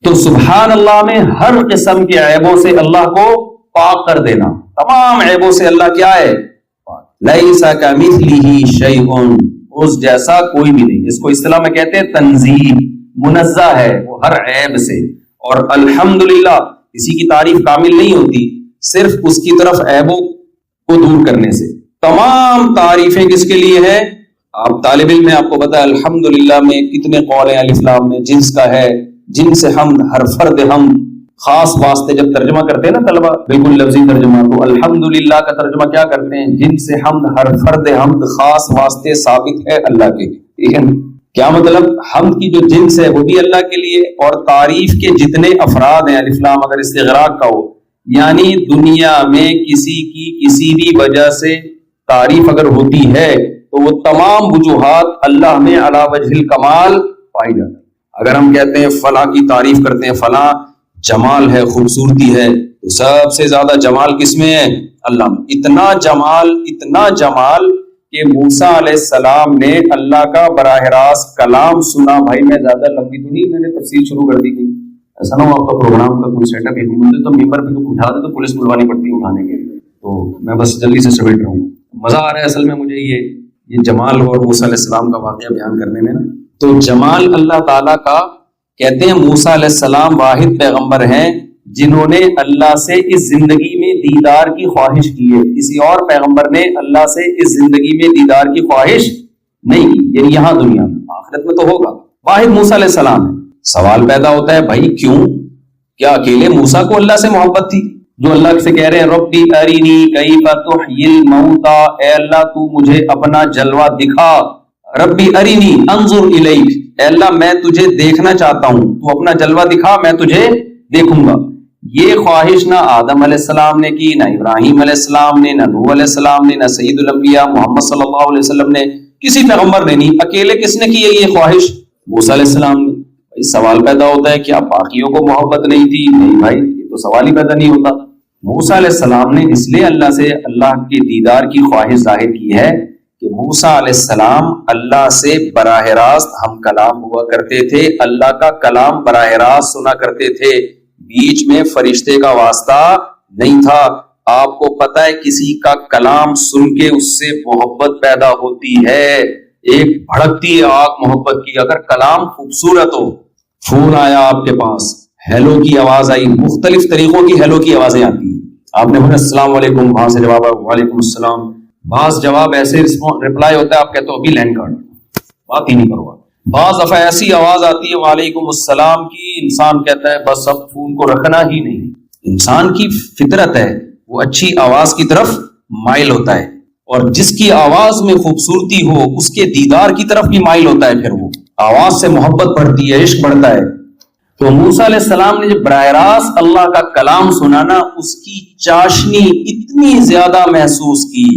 تو سبحان اللہ میں ہر قسم کے عیبوں سے اللہ کو پاک کر دینا، تمام عیبوں سے اللہ کیا ہے؟ لیس کمثلہ شیء، اس جیسا کوئی بھی نہیں. اس کو اصطلاح میں کہتے ہیں تنزیہ، منزہ ہے وہ ہر عیب سے. اور الحمدللہ کسی کی تعریف کامل نہیں ہوتی صرف اس کی طرف عیبوں کو دور کرنے سے. تمام تعریفیں کس کے لیے ہیں؟ آپ طالب علم میں آپ کو پتا ہے الحمدللہ میں کتنے قول ہیں الف لام میں، جنس کا ہے، جن سے حمد، ہر فرد حمد. خاص واسطے جب ترجمہ کرتے ہیں نا طلبہ بالکل لفظی ترجمہ، تو الحمدللہ کا ترجمہ کیا کرتے ہیں؟ جن سے حمد، ہر فرد حمد، خاص واسطے ثابت ہے اللہ کے. ٹھیک ہے، کیا مطلب؟ حمد کی جو جنس ہے وہ بھی اللہ کے لیے، اور تعریف کے جتنے افراد ہیں الف لام اگر استغراق کا ہو، یعنی دنیا میں کسی کی کسی بھی وجہ سے تعریف اگر ہوتی ہے تو وہ تمام وجوہات اللہ میں علی وجہ الکمال پائی جاتی. اگر ہم کہتے ہیں فلاں کی تعریف کرتے ہیں، فلاں جمال ہے، خوبصورتی ہے، تو سب سے زیادہ جمال کس میں ہے؟ اللہ میں. اتنا جمال کہ موسیٰ علیہ السلام نے اللہ کا براہ راست کلام سنا. بھائی میں زیادہ لمبی تو نہیں، میں نے تفسیر شروع کر دی تھی. ایسا نہ ہو آپ کا پروگرام کا کوئی سیٹ اپ ہی نہیں تو ممبر پہ اٹھا دے تو پولیس بلوانی پڑتی ہے اٹھانے کے لیے. تو میں بس جلدی سے سمیٹ رہا ہوں. مزہ آ رہا ہے اصل میں مجھے یہ جمال اور موسیٰ علیہ السلام کا واقعہ بیان کرنے میں نا. تو جمال اللہ تعالیٰ کا، کہتے ہیں موسیٰ علیہ السلام واحد پیغمبر ہیں جنہوں نے اللہ سے اس زندگی میں دیدار کی خواہش کی ہے. کسی اور پیغمبر نے اللہ سے اس زندگی میں دیدار کی خواہش نہیں کی، یعنی یہاں دنیا میں. آخرت میں تو ہوگا. واحد موسیٰ علیہ السلام ہے. سوال پیدا ہوتا ہے بھائی کیوں؟ کیا اکیلے موسیٰ کو اللہ سے محبت تھی جو اللہ سے کہہ رہے ہیں ربی ارینی کیف تحیی الموتى، اے اللہ تو مجھے اپنا جلوہ دکھا. ربی ارینی انظر الیک، اے اللہ میں تجھے دیکھنا چاہتا ہوں، تو اپنا جلوہ دکھا میں تجھے دیکھوں گا. یہ خواہش نہ آدم علیہ السلام نے کی، نہ ابراہیم علیہ السلام نے، نہ نوح علیہ السلام نے، نہ سید الانبیاء محمد صلی اللہ علیہ وسلم نے، کسی پیغمبر نے نہیں. اکیلے کس نے کی ہے یہ خواہش؟ موسیٰ علیہ السلام نے. سوال پیدا ہوتا ہے کیا باقیوں کو محبت نہیں تھی؟ نہیں بھائی، یہ تو سوال ہی پیدا نہیں ہوتا. موسیٰ علیہ السلام نے اس لیے اللہ سے اللہ کے دیدار کی خواہش ظاہر کی ہے کہ موسیٰ علیہ السلام اللہ سے براہ راست ہم کلام ہوا کرتے تھے، اللہ کا کلام براہ راست سنا کرتے تھے، بیچ میں فرشتے کا واسطہ نہیں تھا. آپ کو پتہ ہے کسی کا کلام سن کے اس سے محبت پیدا ہوتی ہے، ایک بھڑکتی ہے آگ محبت کی. اگر کلام خوبصورت ہو، فون آیا آپ کے پاس، ہیلو کی آواز آئی، مختلف طریقوں کی ہیلو کی آوازیں آتی ہیں، آپ نے بولا السلام علیکم، وہاں سے جواب آیا وعلیکم السلام. بعض جواب ایسے رپلائی ہوتا ہے آپ کہتے ہو ابھی لینڈ کارڈ، بات ہی نہیں کرو. بعض دفعہ ایسی آواز آتی ہے وعلیکم السلام کی، انسان کہتا ہے بس اب فون کو رکھنا ہی نہیں. انسان کی فطرت ہے وہ اچھی آواز کی طرف مائل ہوتا ہے، اور جس کی آواز میں خوبصورتی ہو اس کے دیدار کی طرف بھی مائل ہوتا ہے. پھر وہ آواز سے محبت بڑھتی ہے، عشق بڑھتا ہے. تو موسیٰ علیہ السلام نے جب براہ راست اللہ کا کلام سنانا، اس کی چاشنی اتنی زیادہ محسوس کی،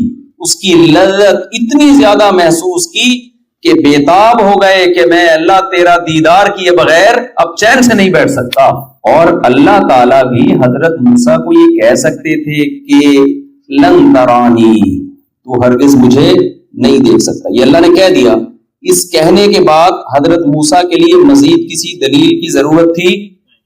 اس کی لذت اتنی زیادہ محسوس کی کہ بےتاب ہو گئے کہ میں اللہ تیرا دیدار کیے بغیر اب چین سے نہیں بیٹھ سکتا. اور اللہ تعالیٰ بھی حضرت موسیٰ کو یہ کہہ سکتے تھے کہ لن ترانی، تو ہرگز مجھے نہیں دیکھ سکتا. یہ اللہ نے کہہ دیا. اس کہنے کے بعد حضرت موسیٰ کے لیے مزید کسی دلیل کی ضرورت تھی؟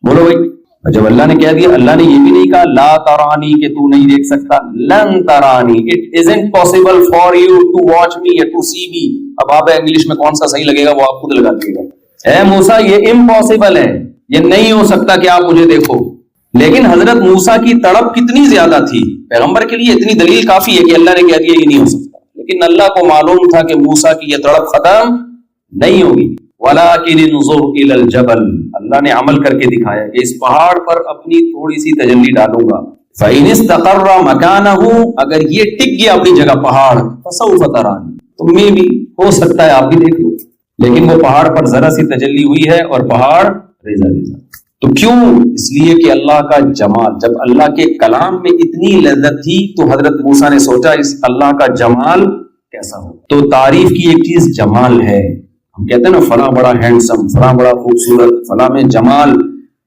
بولو بھائی. جب اللہ نے کہہ دیا، اللہ نے یہ بھی نہیں کہا لا ترانی کہ تو نہیں دیکھ سکتا، لن ترانی، it isn't possible for you to watch me or to see me. اب آپ انگلش میں کون سا صحیح لگے گا وہ آپ خود لگا دیجیے گا. اے موسیٰ یہ امپاسبل ہے، یہ نہیں ہو سکتا کہ آپ مجھے دیکھو. لیکن حضرت موسیٰ کی تڑپ کتنی زیادہ تھی. پیغمبر کے لیے اتنی دلیل کافی ہے کہ اللہ نے کہہ دیا یہ نہیں ہو سکتا. لیکن اللہ کو معلوم تھا کہ موسیٰ کی یہ تڑپ ختم نہیں ہوگی. وَلَٰكِنِ انظُرْ إِلَى الْجَبَلِ، اللہ نے عمل کر کے دکھایا کہ اس پہاڑ پر اپنی تھوڑی سی تجلی ڈالوں گا. فَإِنِ اسْتَقَرَّ مَكَانَهُ، اگر یہ ٹک گیا اپنی جگہ پہاڑ، فَسَوْفَ تَرَانِي، تم میں بھی ہو سکتا ہے آپ بھی دیکھ لو. لیکن وہ پہاڑ پر ذرا سی تجلی ہوئی ہے اور پہاڑ ریزہ ریزہ. تو کیوں؟ اس لیے کہ اللہ کا جمال، جب اللہ کے کلام میں اتنی لذت تھی تو حضرت موسیٰ نے سوچا اس اللہ کا جمال کیسا ہو. تو تعریف کی ایک چیز جمال ہے. ہم کہتے ہیں نا فلاں بڑا ہینڈسم، فلاں بڑا خوبصورت، فلاں میں جمال.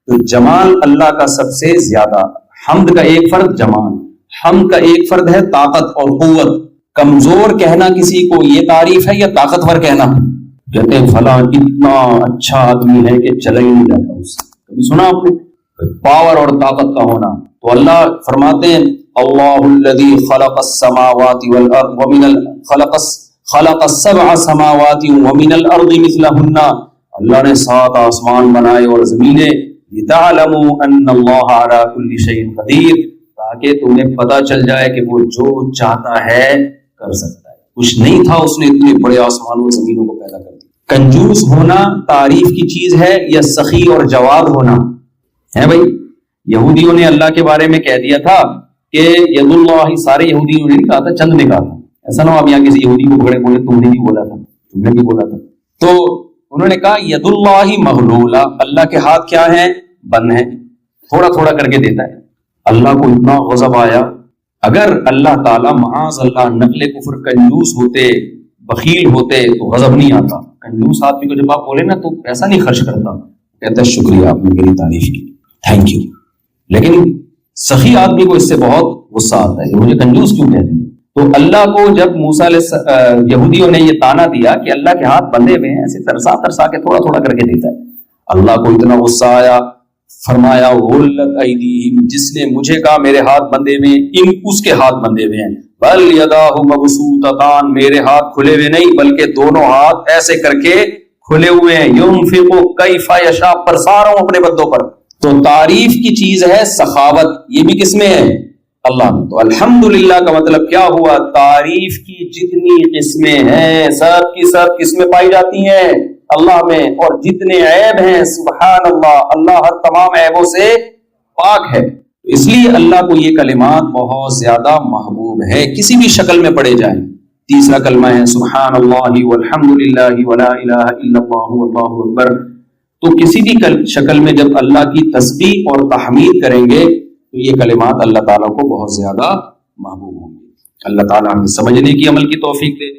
تو جمال اللہ کا سب سے زیادہ. حمد کا ایک فرد جمال، حمد کا ایک فرد ہے طاقت اور قوت. کمزور کہنا کسی کو یہ تعریف ہے یا طاقتور کہنا؟ کہتے ہیں فلاں اتنا اچھا آدمی ہے کہ چلا ہی نہیں جاتا اس سے. کبھی سنا آپ نے؟ پاور اور طاقت کا ہونا. تو اللہ فرماتے ہیں اللہ الذی خلق السماوات والارض خلق السبع سماوات ومن الارض مثلہن. اللہ نے 7 آسمان بنائے اور زمینیں لتعلموا ان اللہ علی کل شیء قدیر، تاکہ تمہیں پتہ چل جائے کہ وہ جو چاہتا ہے کر سکتا ہے. کچھ نہیں تھا اس نے اتنے بڑے آسمانوں اور زمینوں کو پیدا کر دیا. کنجوس ہونا تعریف کی چیز ہے یا سخی اور جواد ہونا ہے؟ بھائی یہودیوں نے اللہ کے بارے میں کہہ دیا تھا کہ ید اللہ، سارے یہودیوں نے نہیں کہا تھا، چند نے کہا تھا. ایسا نہ ہو آپ یہاں کسی یہودی کو پکڑے بولے تم نے بھی بولا تھا، تم نے بھی بولا تھا. تو انہوں نے کہا ید اللہ مغلولہ، اللہ کے ہاتھ کیا ہیں؟ بند ہیں، تھوڑا تھوڑا کر کے دیتا ہے. اللہ کو اتنا غضب آیا. اگر اللہ تعالیٰ معاذ اللہ نقل کفر کنجوس ہوتے، بخیل ہوتے تو غضب نہیں آتا. کنجوس آدمی کو جب آپ بولے نا تو پیسہ نہیں خرچ کرتا، کہتا ہے شکریہ آپ نے میری تعریف کی، تھینک یو. لیکن سخی آدمی کو اس سے بہت غصہ آتا ہے کہ مجھے کنجوس کیوں کہتے ہیں. تو اللہ کو جب موسیٰ یہودیوں نے یہ تانا دیا کہ اللہ کے ہاتھ بندھے ہوئے ہیں، ایسے ترسا ترسا کے تھوڑا تھوڑا کر کے دیتا ہے، اللہ کو اتنا غصہ آیا. فرمایا غلت ایدیہم، جس نے مجھے کہا میرے ہاتھ بندھے ہوئے ہیں، اس کے ہاتھ بندھے ہوئے ہیں. بل یداہ مبسوطتان، میرے ہاتھ کھلے ہوئے نہیں بلکہ دونوں ہاتھ ایسے کر کے کھلے ہوئے ہیں. ينفق کیف یشاء، برسا رہا ہوں اپنے بندوں پر. تو تعریف کی چیز ہے سخاوت، یہ بھی کس میں ہے؟ اللہ میں. تو الحمدللہ کا مطلب کیا ہوا؟ تعریف کی جتنی قسمیں ہیں سب کی سب کس میں پائی جاتی ہیں؟ اللہ میں. اور جتنے عیب ہیں سبحان اللہ، اللہ ہر تمام عیبوں سے پاک ہے. اس لیے اللہ کو یہ کلمات بہت زیادہ محبوب ہے، کسی بھی شکل میں پڑھے جائیں. تیسرا کلمہ ہے سبحان اللہ والحمدللہ ولا الہ الا اللہ واللہ اکبر. تو کسی بھی شکل میں جب اللہ کی تسبیح اور تحمید کریں گے تو یہ کلمات اللہ تعالیٰ کو بہت زیادہ محبوب ہوں گے. اللہ تعالیٰ ہمیں سمجھنے کی، عمل کی توفیق دے.